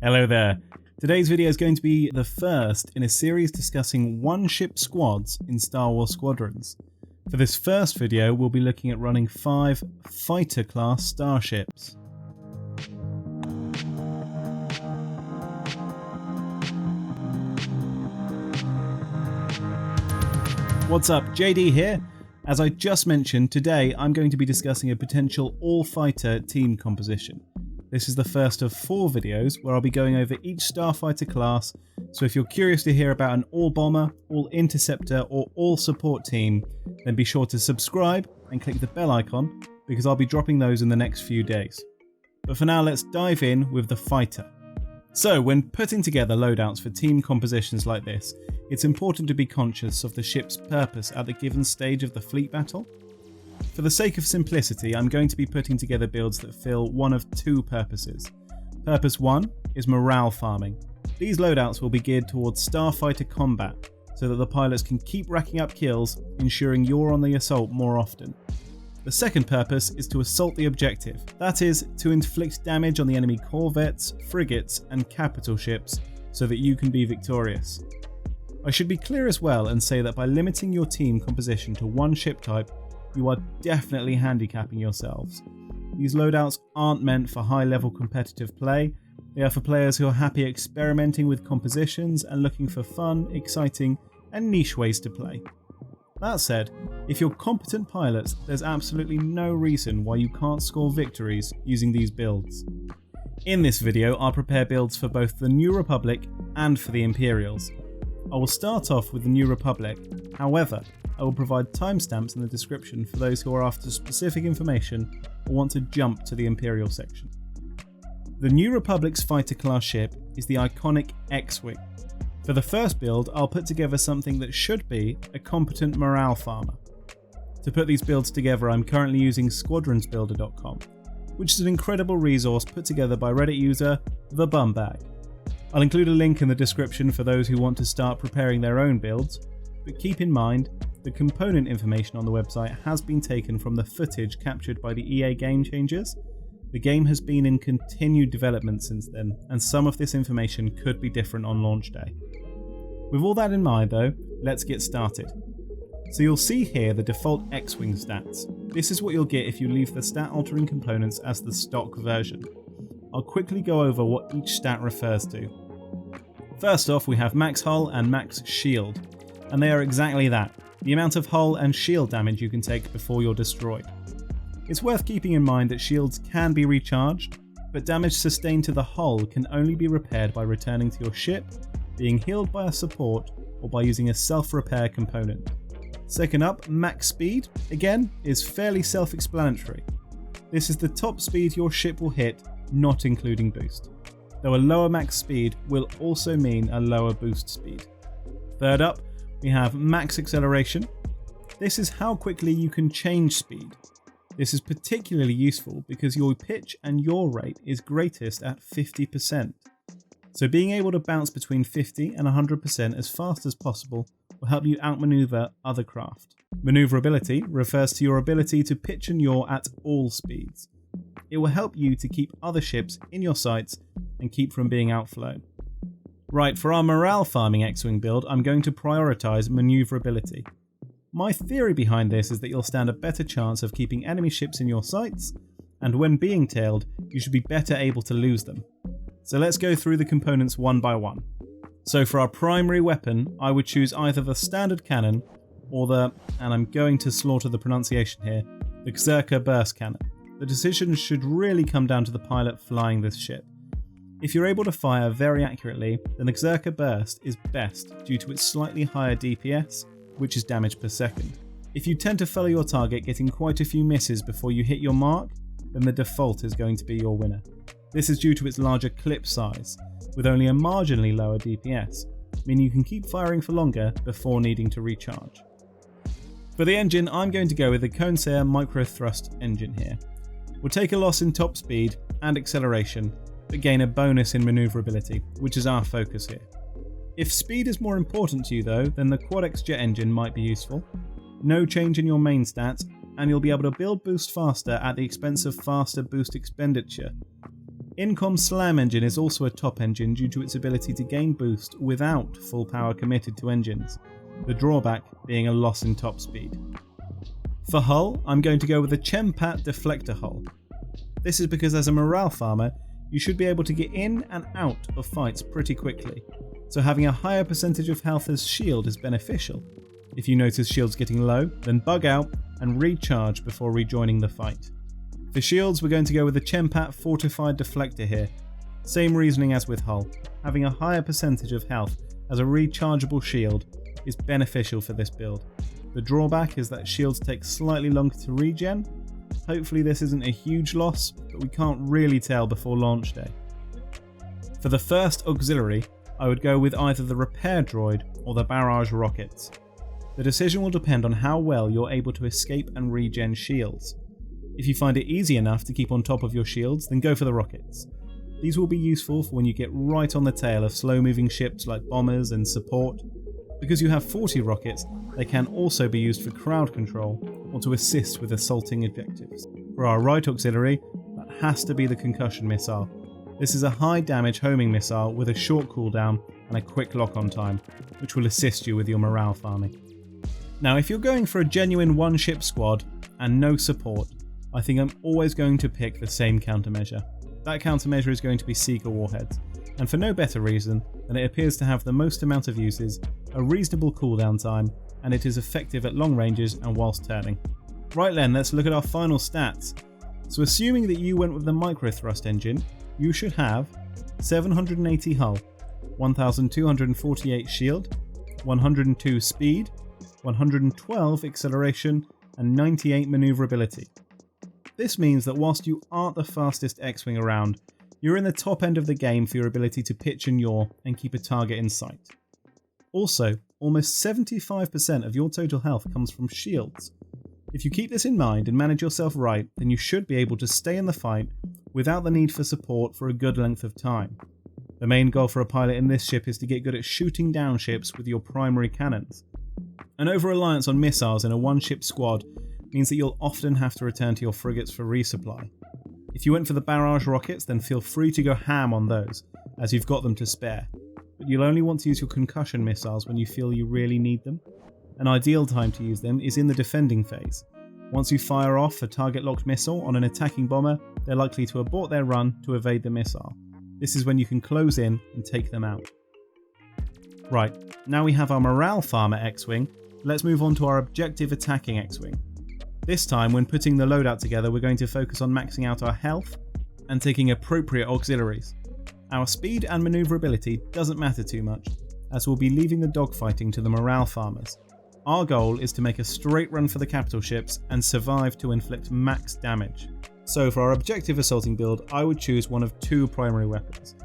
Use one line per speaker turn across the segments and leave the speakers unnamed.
Hello there. Today's video is going to be the first in a series discussing one-ship squads in Star Wars Squadrons. For this first video, we'll be looking at running 5 fighter-class starships. What's up, JD here. As I just mentioned, today I'm going to be discussing a potential all-fighter team composition. This is the first of 4 videos where I'll be going over each starfighter class, so if you're curious to hear about an all-bomber, all-interceptor or all-support team, then be sure to subscribe and click the bell icon because I'll be dropping those in the next few days. But for now, let's dive in with the fighter. So when putting together loadouts for team compositions like this, it's important to be conscious of the ship's purpose at the given stage of the fleet battle. For the sake of simplicity, I'm going to be putting together builds that fill one of 2 purposes. Purpose 1 is morale farming. These loadouts will be geared towards starfighter combat, so that the pilots can keep racking up kills, ensuring you're on the assault more often. The second purpose is to assault the objective, that is, to inflict damage on the enemy corvettes, frigates and capital ships, so that you can be victorious. I should be clear as well and say that by limiting your team composition to one ship type, you are definitely handicapping yourselves. These loadouts aren't meant for high-level competitive play, they are for players who are happy experimenting with compositions and looking for fun, exciting, and niche ways to play. That said, if you're competent pilots, there's absolutely no reason why you can't score victories using these builds. In this video, I'll prepare builds for both the New Republic and for the Imperials. I will start off with the New Republic, however, I will provide timestamps in the description for those who are after specific information or want to jump to the Imperial section. The New Republic's fighter class ship is the iconic X-Wing. For the first build, I'll put together something that should be a competent morale farmer. To put these builds together, I'm currently using SquadronsBuilder.com, which is an incredible resource put together by Reddit user The Bumbag. I'll include a link in the description for those who want to start preparing their own builds, but keep in mind, the component information on the website has been taken from the footage captured by the EA Game Changers. The game has been in continued development since then, and some of this information could be different on launch day. With all that in mind though, let's get started. So you'll see here the default X-Wing stats. This is what you'll get if you leave the stat altering components as the stock version. I'll quickly go over what each stat refers to. First off, we have max hull and max shield, and they are exactly that, the amount of hull and shield damage you can take before you're destroyed. It's worth keeping in mind that shields can be recharged, but damage sustained to the hull can only be repaired by returning to your ship, being healed by a support, or by using a self-repair component. Second up, max speed, again, is fairly self-explanatory. This is the top speed your ship will hit, not including boost, though a lower max speed will also mean a lower boost speed. Third up, we have max acceleration. This is how quickly you can change speed. This is particularly useful because your pitch and yaw rate is greatest at 50%. So being able to bounce between 50 and 100% as fast as possible will help you outmaneuver other craft. Maneuverability refers to your ability to pitch and yaw at all speeds. It will help you to keep other ships in your sights and keep from being outflown. Right, for our morale farming X-Wing build, I'm going to prioritise maneuverability. My theory behind this is that you'll stand a better chance of keeping enemy ships in your sights, and when being tailed, you should be better able to lose them. So let's go through the components one by one. So for our primary weapon, I would choose either the standard cannon or the, and I'm going to slaughter the pronunciation here, the Berserker burst cannon. The decision should really come down to the pilot flying this ship. If you're able to fire very accurately, then the Berserker burst is best due to its slightly higher DPS, which is damage per second. If you tend to follow your target getting quite a few misses before you hit your mark, then the default is going to be your winner. This is due to its larger clip size, with only a marginally lower DPS, meaning you can keep firing for longer before needing to recharge. For the engine, I'm going to go with the Corsair Micro Thrust engine here. We'll take a loss in top speed and acceleration, but gain a bonus in maneuverability, which is our focus here. If speed is more important to you though, then the Quad-X jet engine might be useful. No change in your main stats, and you'll be able to build boost faster at the expense of faster boost expenditure. Incom Slam engine is also a top engine due to its ability to gain boost without full power committed to engines, the drawback being a loss in top speed. For hull, I'm going to go with a Chempat deflector hull. This is because as a morale farmer, you should be able to get in and out of fights pretty quickly, so having a higher percentage of health as shield is beneficial. If you notice shields getting low, then bug out and recharge before rejoining the fight. For shields, we're going to go with the Chempat Fortified Deflector here. Same reasoning as with hull, having a higher percentage of health as a rechargeable shield is beneficial for this build. The drawback is that shields take slightly longer to regen. Hopefully this isn't a huge loss, but we can't really tell before launch day. For the first auxiliary, I would go with either the repair droid or the barrage rockets. The decision will depend on how well you're able to escape and regen shields. If you find it easy enough to keep on top of your shields, then go for the rockets. These will be useful for when you get right on the tail of slow moving ships like bombers and support. Because you have 40 rockets, they can also be used for crowd control or to assist with assaulting objectives. For our right auxiliary, that has to be the concussion missile. This is a high damage homing missile with a short cooldown and a quick lock on time, which will assist you with your morale farming. Now if you're going for a genuine one ship squad and no support, I think I'm always going to pick the same countermeasure. That countermeasure is going to be Seeker Warheads, and for no better reason than it appears to have the most amount of uses, a reasonable cooldown time, and it is effective at long ranges and whilst turning. Right then, let's look at our final stats. So assuming that you went with the micro thrust engine, you should have 780 hull, 1248 shield, 102 speed, 112 acceleration, and 98 maneuverability. This means that whilst you aren't the fastest X-Wing around, you're in the top end of the game for your ability to pitch and yaw and keep a target in sight. Also, almost 75% of your total health comes from shields. If you keep this in mind and manage yourself right, then you should be able to stay in the fight without the need for support for a good length of time. The main goal for a pilot in this ship is to get good at shooting down ships with your primary cannons. An over-reliance on missiles in a one-ship squad means that you'll often have to return to your frigates for resupply. If you went for the barrage rockets, then feel free to go ham on those, as you've got them to spare, but you'll only want to use your concussion missiles when you feel you really need them. An ideal time to use them is in the defending phase. Once you fire off a target-locked missile on an attacking bomber, they're likely to abort their run to evade the missile. This is when you can close in and take them out. Right, now we have our morale farmer X-Wing, let's move on to our objective attacking X-Wing. This time, when putting the loadout together, we're going to focus on maxing out our health and taking appropriate auxiliaries. Our speed and manoeuvrability doesn't matter too much, as we'll be leaving the dogfighting to the morale farmers. Our goal is to make a straight run for the capital ships and survive to inflict max damage. So for our objective assaulting build, I would choose one of two primary weapons.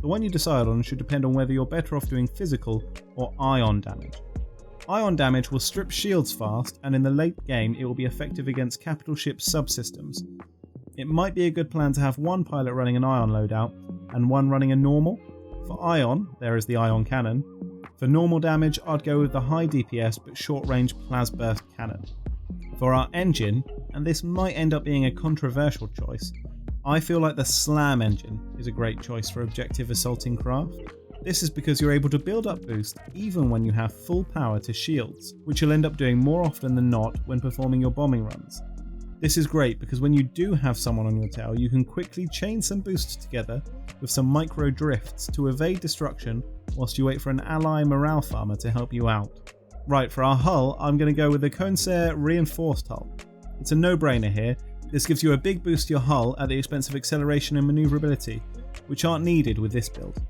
The one you decide on should depend on whether you're better off doing physical or ion damage. Ion damage will strip shields fast, and in the late game it will be effective against capital ship subsystems. It might be a good plan to have one pilot running an ion loadout and one running a normal. For ion, there is the ion cannon. For normal damage, I'd go with the high DPS but short range plasburst cannon. For our engine, and this might end up being a controversial choice, I feel like the Slam engine is a great choice for objective assaulting craft. This is because you're able to build up boost even when you have full power to shields, which you'll end up doing more often than not when performing your bombing runs. This is great because when you do have someone on your tail, you can quickly chain some boosts together with some micro drifts to evade destruction whilst you wait for an ally morale farmer to help you out. Right, for our hull, I'm going to go with the Consair Reinforced Hull. It's a no-brainer here. This gives you a big boost to your hull at the expense of acceleration and manoeuvrability, which aren't needed with this build.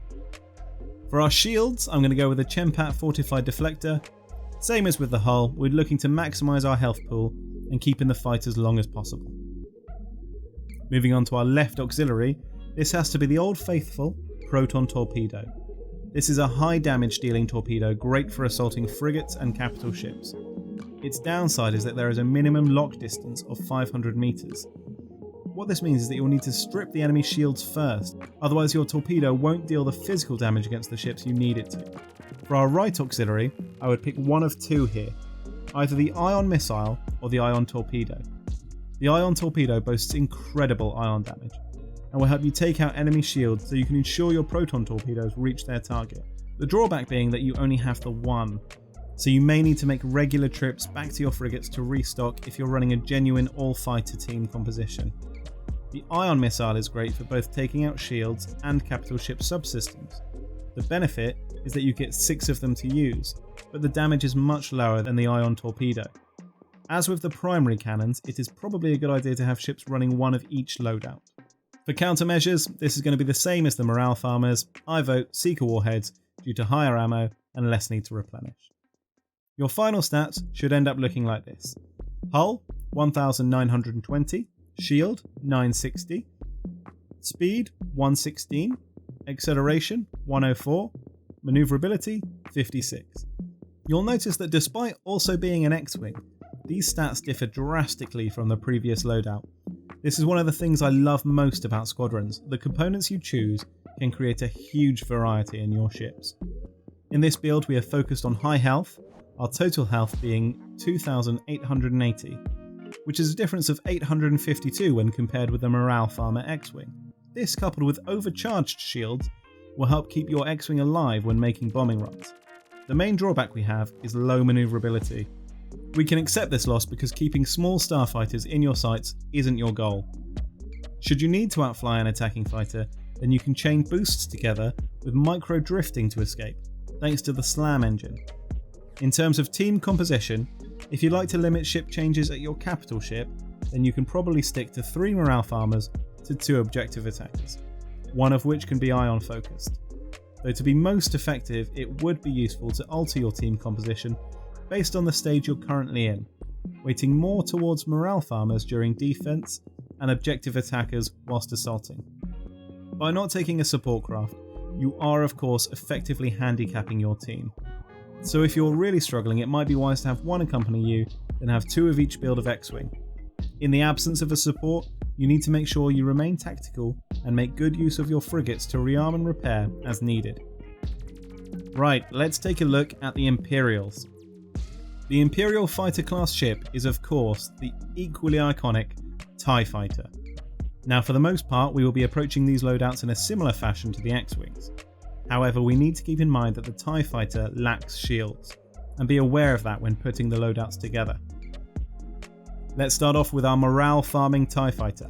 For our shields, I'm going to go with a Chempat Fortified Deflector. Same as with the hull, we're looking to maximise our health pool and keep in the fight as long as possible. Moving on to our left auxiliary, this has to be the old faithful Proton Torpedo. This is a high damage dealing torpedo, great for assaulting frigates and capital ships. Its downside is that there is a minimum lock distance of 500 meters. What this means is that you'll need to strip the enemy shields first, otherwise your torpedo won't deal the physical damage against the ships you need it to. For our right auxiliary, I would pick one of two here, either the ion missile or the ion torpedo. The ion torpedo boasts incredible ion damage. and will help you take out enemy shields so you can ensure your proton torpedoes reach their target. The drawback being that you only have the one, so you may need to make regular trips back to your frigates to restock if you're running a genuine all-fighter team composition. The ion missile is great for both taking out shields and capital ship subsystems. The benefit is that you get 6 of them to use, but the damage is much lower than the ion torpedo. As with the primary cannons, it is probably a good idea to have ships running one of each loadout. For countermeasures, this is going to be the same as the morale farmers. I vote Seeker warheads due to higher ammo and less need to replenish. Your final stats should end up looking like this. Hull 1920, shield 960, speed 116, acceleration 104, maneuverability 56. You'll notice that despite also being an X-Wing, these stats differ drastically from the previous loadout. This is one of the things I love most about Squadrons. The components you choose can create a huge variety in your ships. In this build we are focused on high health, our total health being 2,880, which is a difference of 852 when compared with the Morale Farmer X-Wing. This, coupled with overcharged shields, will help keep your X-Wing alive when making bombing runs. The main drawback we have is low maneuverability. We can accept this loss because keeping small starfighters in your sights isn't your goal. Should you need to outfly an attacking fighter, then you can chain boosts together with micro drifting to escape, thanks to the SLAM engine. In terms of team composition, if you like to limit ship changes at your capital ship, then you can probably stick to 3 morale farmers to 2 objective attackers, one of which can be ion focused. Though to be most effective, it would be useful to alter your team composition based on the stage you're currently in, weighting more towards morale farmers during defense and objective attackers whilst assaulting. By not taking a support craft, you are of course effectively handicapping your team. So if you're really struggling, it might be wise to have one accompany you, then have 2 of each build of X-Wing. In the absence of a support, you need to make sure you remain tactical and make good use of your frigates to rearm and repair as needed. Right, let's take a look at the Imperials. The Imperial fighter class ship is of course the equally iconic TIE Fighter. Now for the most part we will be approaching these loadouts in a similar fashion to the X-Wings. However, we need to keep in mind that the TIE Fighter lacks shields, and be aware of that when putting the loadouts together. Let's start off with our morale farming TIE Fighter.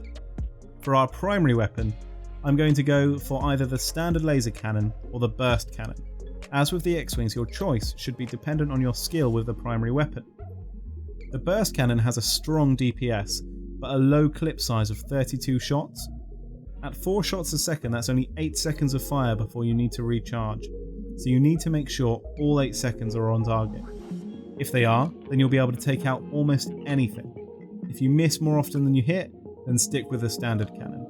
For our primary weapon, I'm going to go for either the standard laser cannon or the burst cannon. As with the X-Wings, your choice should be dependent on your skill with the primary weapon. The burst cannon has a strong DPS, but a low clip size of 32 shots. At 4 shots a second, that's only 8 seconds of fire before you need to recharge, so you need to make sure all 8 seconds are on target. If they are, then you'll be able to take out almost anything. If you miss more often than you hit, then stick with the standard cannon.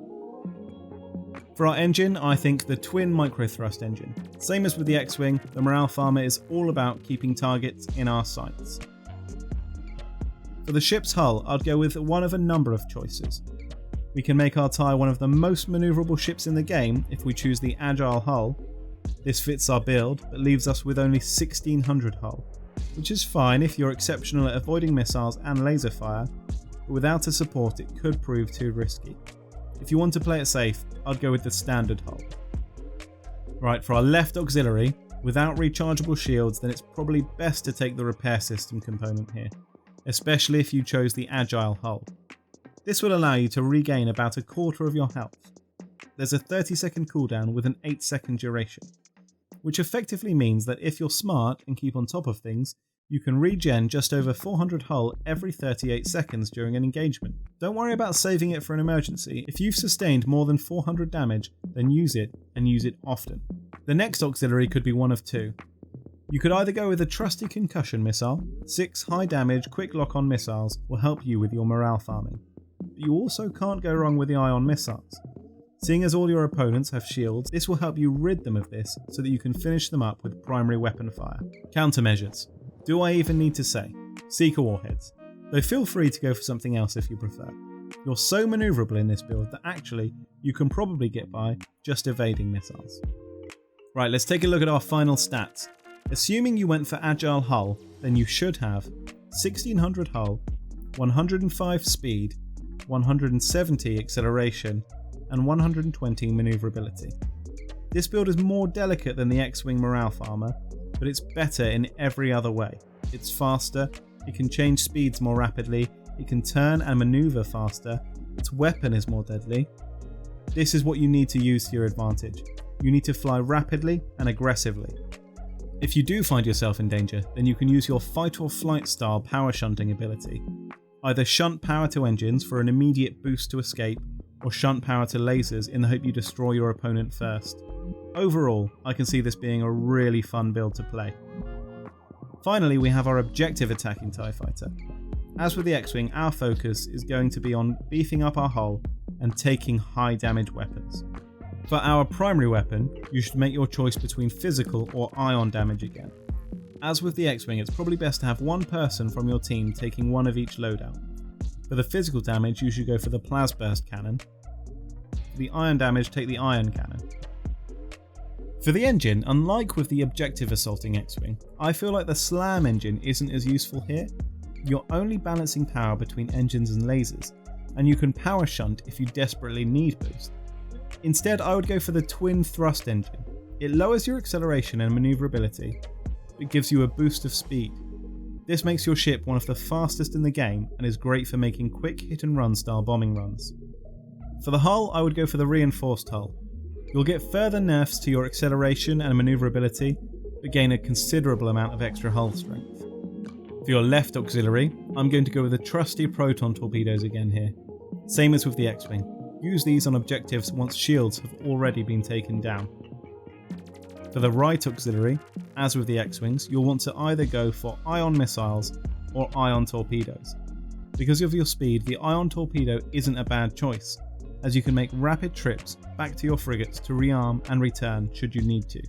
For our engine, I think the twin microthrust engine. Same as with the X-Wing, the Morale Farmer is all about keeping targets in our sights. For the ship's hull, I'd go with one of a number of choices. We can make our TIE one of the most manoeuvrable ships in the game if we choose the Agile hull. This fits our build, but leaves us with only 1600 hull, which is fine if you're exceptional at avoiding missiles and laser fire, but without a support it could prove too risky. If you want to play it safe, I'd go with the standard hull. Right, for our left auxiliary, without rechargeable shields, then it's probably best to take the repair system component here, especially if you chose the Agile hull. This will allow you to regain about a quarter of your health. There's a 30-second cooldown with an 8-second duration, which effectively means that if you're smart and keep on top of things, you can regen just over 400 hull every 38 seconds during an engagement. Don't worry about saving it for an emergency. If you've sustained more than 400 damage, then use it, and use it often. The next auxiliary could be one of 2. You could either go with a trusty concussion missile. 6 high damage quick lock-on missiles will help you with your morale farming. But you also can't go wrong with the ion missiles. Seeing as all your opponents have shields, this will help you rid them of this so that you can finish them up with primary weapon fire. Countermeasures. Do I even need to say? Seeker warheads. Though feel free to go for something else if you prefer. You're so manoeuvrable in this build that actually you can probably get by just evading missiles. Right, let's take a look at our final stats. Assuming you went for Agile hull, then you should have 1600 hull, 105 speed, 170 acceleration, and 120 manoeuvrability. This build is more delicate than the X-Wing morale farmer, but it's better in every other way. It's faster, it can change speeds more rapidly, it can turn and manoeuvre faster, its weapon is more deadly. This is what you need to use to your advantage. You need to fly rapidly and aggressively. If you do find yourself in danger, then you can use your fight or flight style power shunting ability. Either shunt power to engines for an immediate boost to escape, or shunt power to lasers in the hope you destroy your opponent first. Overall, I can see this being a really fun build to play. Finally, we have our objective attacking TIE Fighter. As with the X-Wing, our focus is going to be on beefing up our hull and taking high damage weapons. For our primary weapon, you should make your choice between physical or ion damage again. As with the X-Wing, it's probably best to have one person from your team taking one of each loadout. For the physical damage, you should go for the Plasburst cannon. For the ion damage, take the ion cannon. For the engine, unlike with the objective assaulting X-Wing, I feel like the slam engine isn't as useful here. You're only balancing power between engines and lasers, and you can power shunt if you desperately need boost. Instead, I would go for the twin thrust engine. It lowers your acceleration and manoeuvrability, but gives you a boost of speed. This makes your ship one of the fastest in the game and is great for making quick hit and run style bombing runs. For the hull, I would go for the reinforced hull. You'll get further nerfs to your acceleration and manoeuvrability, but gain a considerable amount of extra hull strength. For your left auxiliary, I'm going to go with the trusty proton torpedoes again here. Same as with the X-Wing. Use these on objectives once shields have already been taken down. For the right auxiliary, as with the X-Wings, you'll want to either go for ion missiles or ion torpedoes. Because of your speed, the ion torpedo isn't a bad choice, as you can make rapid trips back to your frigates to rearm and return should you need to.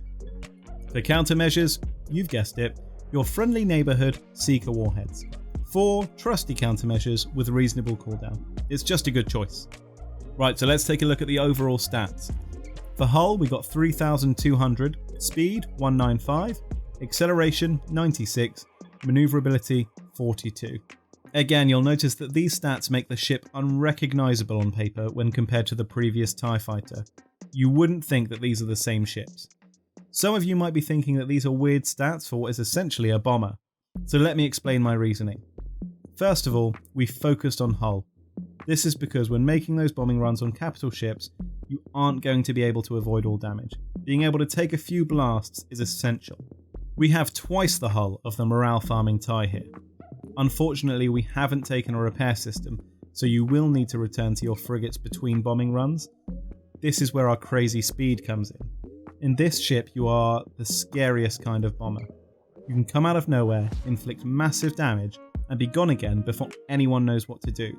For countermeasures, you've guessed it, your friendly neighbourhood Seeker warheads. 4 trusty countermeasures with reasonable cooldown. It's just a good choice. Right, so let's take a look at the overall stats. For hull, we got 3,200, speed 195, acceleration 96, manoeuvrability 42. Again, you'll notice that these stats make the ship unrecognisable on paper when compared to the previous TIE Fighter. You wouldn't think that these are the same ships. Some of you might be thinking that these are weird stats for what is essentially a bomber, so let me explain my reasoning. First of all, we focused on hull. This is because when making those bombing runs on capital ships, you aren't going to be able to avoid all damage. Being able to take a few blasts is essential. We have twice the hull of the morale farming TIE here. Unfortunately, we haven't taken a repair system, so you will need to return to your frigates between bombing runs. This is where our crazy speed comes in. In this ship, you are the scariest kind of bomber. You can come out of nowhere, inflict massive damage, and be gone again before anyone knows what to do.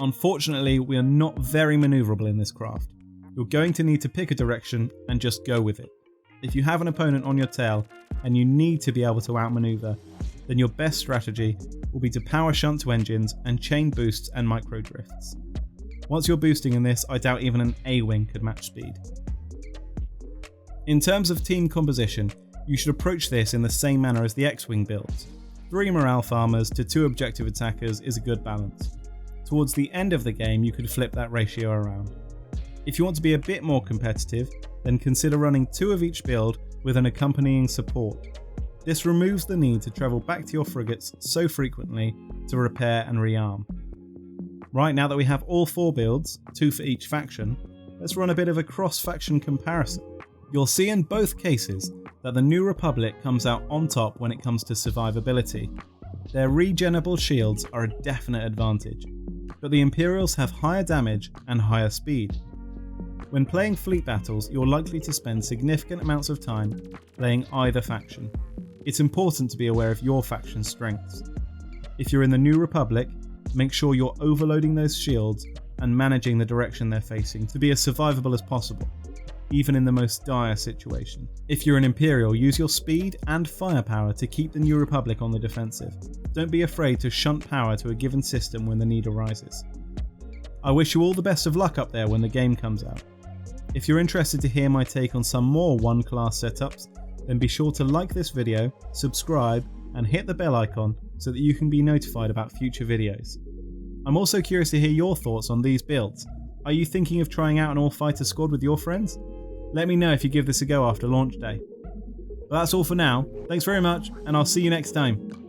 Unfortunately, we are not very manoeuvrable in this craft. You're going to need to pick a direction and just go with it. If you have an opponent on your tail and you need to be able to outmaneuver, then your best strategy will be to power shunt to engines and chain boosts and micro drifts. Once you're boosting in this, I doubt even an A-wing could match speed. In terms of team composition, you should approach this in the same manner as the X-Wing builds. 3 morale farmers to 2 objective attackers is a good balance. Towards the end of the game, you could flip that ratio around. If you want to be a bit more competitive, then consider running 2 of each build with an accompanying support. This removes the need to travel back to your frigates so frequently to repair and rearm. Right, now that we have all 4 builds, 2 for each faction, let's run a bit of a cross-faction comparison. You'll see in both cases that the New Republic comes out on top when it comes to survivability. Their regenerable shields are a definite advantage, but the Imperials have higher damage and higher speed. When playing fleet battles, you're likely to spend significant amounts of time playing either faction. It's important to be aware of your faction's strengths. If you're in the New Republic, make sure you're overloading those shields and managing the direction they're facing to be as survivable as possible, even in the most dire situation. If you're an Imperial, use your speed and firepower to keep the New Republic on the defensive. Don't be afraid to shunt power to a given system when the need arises. I wish you all the best of luck up there when the game comes out. If you're interested to hear my take on some more one-class setups, then be sure to like this video, subscribe, and hit the bell icon so that you can be notified about future videos. I'm also curious to hear your thoughts on these builds. Are you thinking of trying out an all-fighter squad with your friends? Let me know if you give this a go after launch day. But that's all for now. Thanks very much, and I'll see you next time.